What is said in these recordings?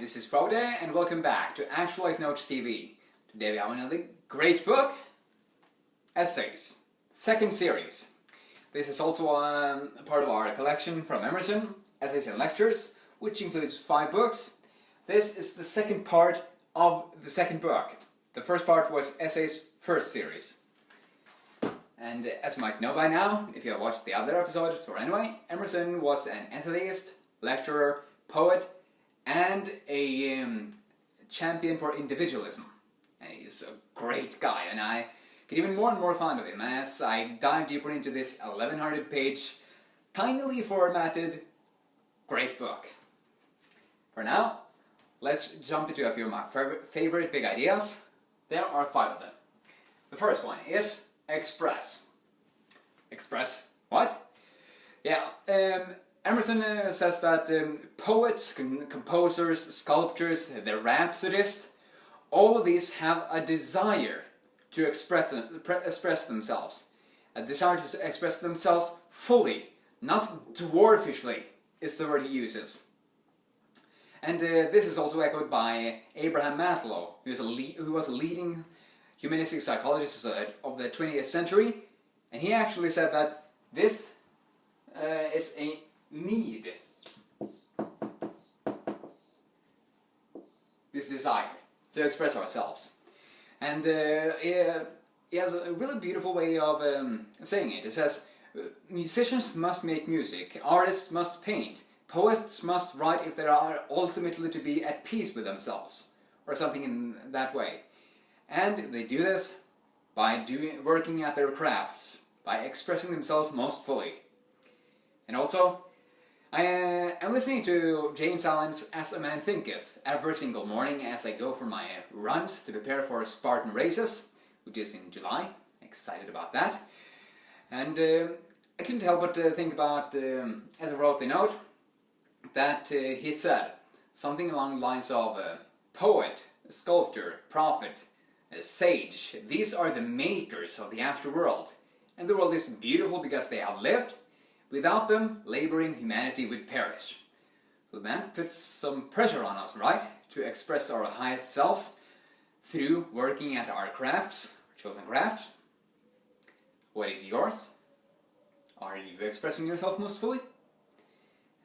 this is Frode and welcome back to Actualize Notes TV. Today we have another great book, Essays, second series. This is also part of our collection from Emerson, Essays and Lectures, which includes 5 books. This is the second part of the second book. The first part was Essays first series. And as you might know by now, if you have watched the other episodes, or anyway, Emerson was an essayist, lecturer, poet, and a champion for individualism. And he's a great guy, and I get even more and more fond of him as I dive deeper into this 1100-page, tinily formatted, great book. For now, let's jump into a few of my favorite big ideas. There are 5 of them. The first one is express. Express what? Yeah, Emerson says that poets, composers, sculptors, the rhapsodists, all of these have a desire to express themselves. A desire to express themselves fully, not dwarfishly, is the word he uses. And this is also echoed by Abraham Maslow, who was a leading humanistic psychologist of the 20th century, and he actually said that this is a need, this desire to express ourselves. And he has a really beautiful way of saying it. It says, musicians must make music, artists must paint, poets must write if they are ultimately to be at peace with themselves, or something in that way. And they do this by working at their crafts, by expressing themselves most fully. And also, I am listening to James Allen's As a Man Thinketh every single morning as I go for my runs to prepare for Spartan races, which is in July. Excited about that. And I couldn't help but think about, as I wrote the note, that he said something along the lines of poet, sculptor, prophet, sage. These are the makers of the afterworld. And the world is beautiful because they have lived. Without them, laboring humanity would perish. So that puts some pressure on us, right? To express our highest selves through working at our crafts, chosen crafts. What is yours? Are you expressing yourself most fully?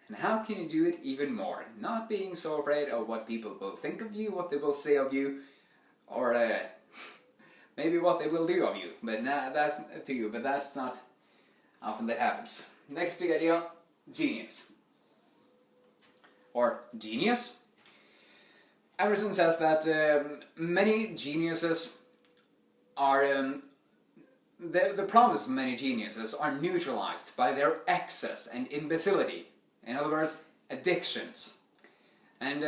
And how can you do it even more? Not being so afraid of what people will think of you, what they will say of you, or maybe what they will do of you. But that's to you, but that's not often that happens. Next big idea, genius. Or genius. Emerson says that many geniuses are, the problems of many geniuses are neutralized by their excess and imbecility. In other words, addictions. And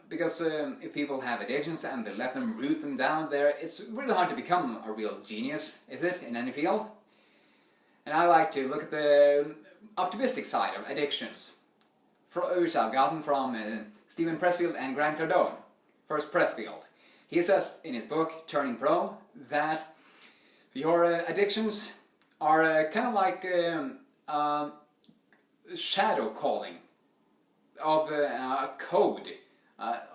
because if people have addictions and they let them root them down there, it's really hard to become a real genius, is it, in any field? And I like to look at the optimistic side of addictions, which I've gotten from Stephen Pressfield and Grant Cardone. First, Pressfield. He says in his book, Turning Pro, that your addictions are kind of like shadow calling of a code,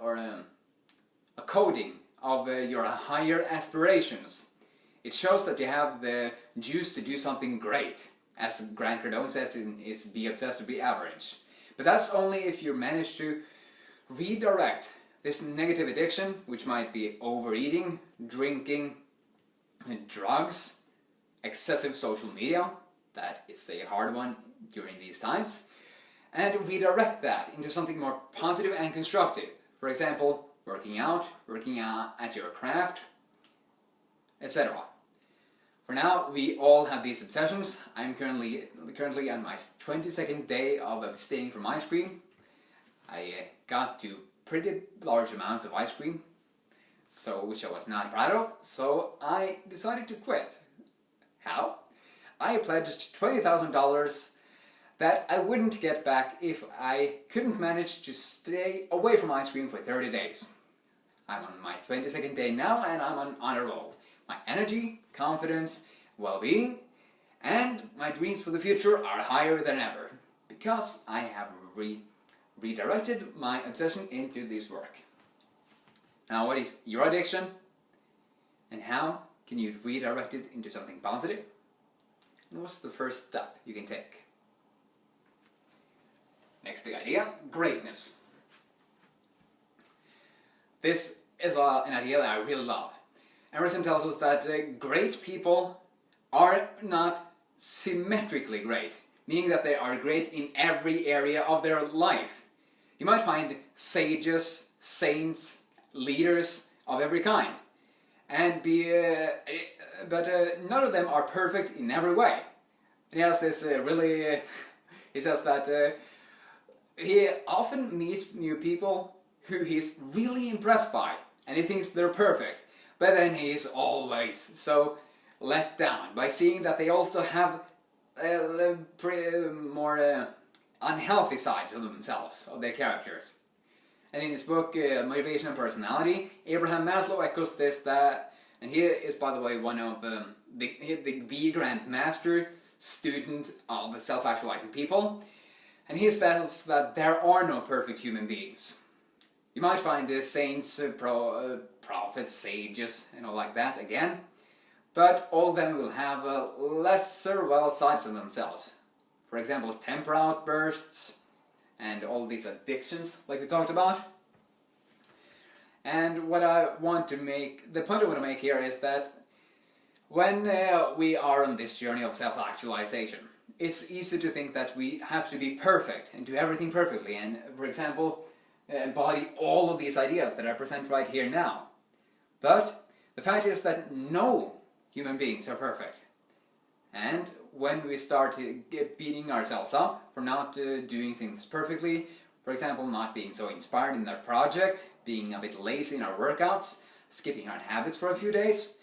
or a coding of your higher aspirations. It shows that you have the juice to do something great. As Grant Cardone says it's be obsessed to be average. But that's only if you manage to redirect this negative addiction, which might be overeating, drinking, drugs, excessive social media, that is a hard one during these times, and redirect that into something more positive and constructive. For example, working out at your craft, etc. For now, we all have these obsessions. I'm currently on my 22nd day of abstaining from ice cream. I got to pretty large amounts of ice cream, which I was not proud of, so I decided to quit. How? I pledged $20,000 that I wouldn't get back if I couldn't manage to stay away from ice cream for 30 days. I'm on my 22nd day now and I'm on a roll. My energy, confidence, well-being, and my dreams for the future are higher than ever because I have redirected my obsession into this work. Now, what is your addiction? And how can you redirect it into something positive? And what's the first step you can take? Next big idea, greatness. This is an idea that I really love. Emerson tells us that great people are not symmetrically great, meaning that they are great in every area of their life. You might find sages, saints, leaders of every kind, and but none of them are perfect in every way. And he has this he says that he often meets new people who he's really impressed by, and he thinks they're perfect, but then he's always so let down by seeing that they also have more unhealthy sides of themselves, of their characters. And in his book Motivation and Personality, Abraham Maslow echoes this, and he is, by the way, one of the Grand Master student of self-actualizing people, and he says that there are no perfect human beings. You might find saints, prophets, sages, and all like that again, but all of them will have lesser well sides of themselves. For example, temper outbursts and all these addictions, like we talked about. And the point I want to make here is that when we are on this journey of self-actualization, it's easy to think that we have to be perfect and do everything perfectly, and, for example, embody all of these ideas that I present right here now. But the fact is that no human beings are perfect. And when we start beating ourselves up for not doing things perfectly, for example, not being so inspired in our project, being a bit lazy in our workouts, skipping our habits for a few days,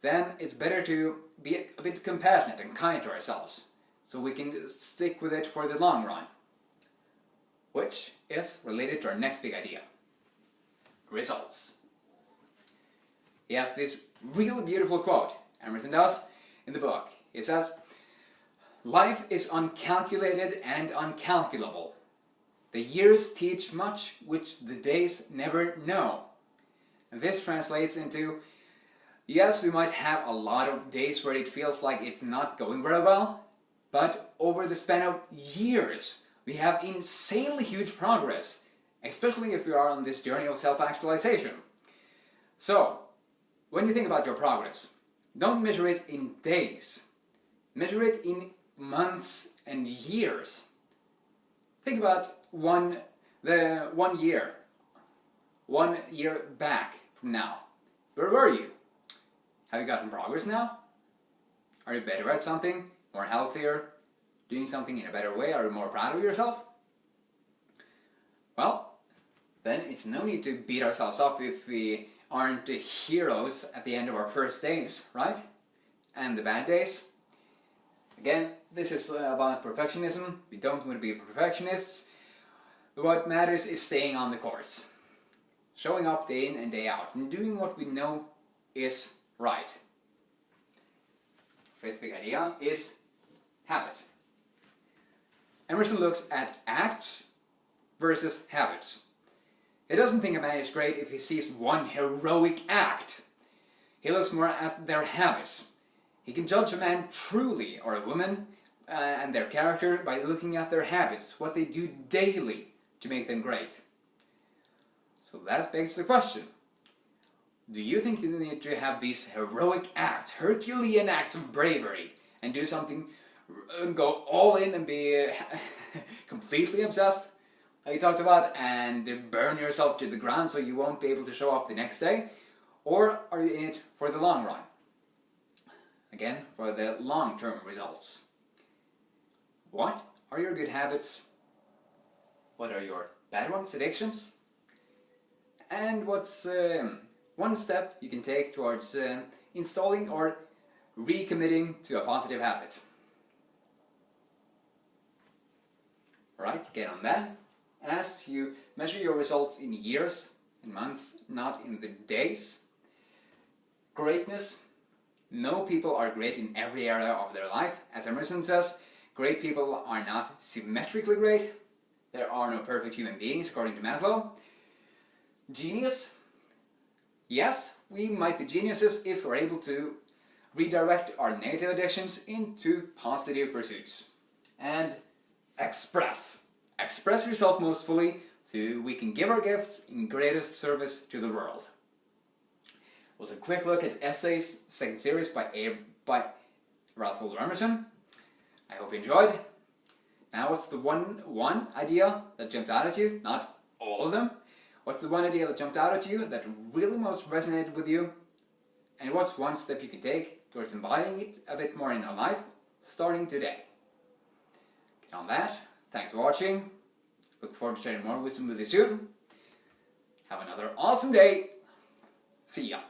then it's better to be a bit compassionate and kind to ourselves, so we can stick with it for the long run. Which is related to our next big idea, results. He has this really beautiful quote, Emerson does, in the book. He says, "Life is uncalculated and uncalculable. The years teach much which the days never know." And this translates into, yes, we might have a lot of days where it feels like it's not going very well, but over the span of years, we have insanely huge progress, especially if you are on this journey of self-actualization. So, when you think about your progress, don't measure it in days. Measure it in months and years. Think about one year back from now. Where were you? Have you gotten progress now? Are you better at something? More healthier? Doing something in a better way? Are you more proud of yourself? Well, then it's no need to beat ourselves up if we aren't the heroes at the end of our first days, right? And the bad days. Again, this is about perfectionism. We don't want to be perfectionists. What matters is staying on the course. Showing up day in and day out and doing what we know is right. Fifth big idea is habit. Emerson looks at acts versus habits. He doesn't think a man is great if he sees one heroic act. He looks more at their habits. He can judge a man truly, or a woman, and their character by looking at their habits, what they do daily to make them great. So that begs the question. Do you think you need to have these heroic acts, Herculean acts of bravery, and do something, go all in and be completely obsessed, like you talked about, and burn yourself to the ground so you won't be able to show up the next day? Or are you in it for the long run? Again, for the long-term results. What are your good habits? What are your bad ones, addictions? And what's one step you can take towards installing or recommitting to a positive habit? Alright, get on that. As you measure your results in years and months, not in the days. Greatness. No people are great in every area of their life. As Emerson says, great people are not symmetrically great. there are no perfect human beings according to Maslow. Genius? Yes, we might be geniuses if we're able to redirect our negative addictions into positive pursuits. And express. Express yourself most fully so we can give our gifts in greatest service to the world. It was a quick look at Essays, second series by Ralph Waldo Emerson. I hope you enjoyed. Now what's the one idea that jumped out at you? Not all of them. What's the one idea that jumped out at you that really most resonated with you? And what's one step you can take towards embodying it a bit more in your life, starting today? Get on that. Thanks for watching. Look forward to sharing more wisdom with you soon. Have another awesome day. See ya.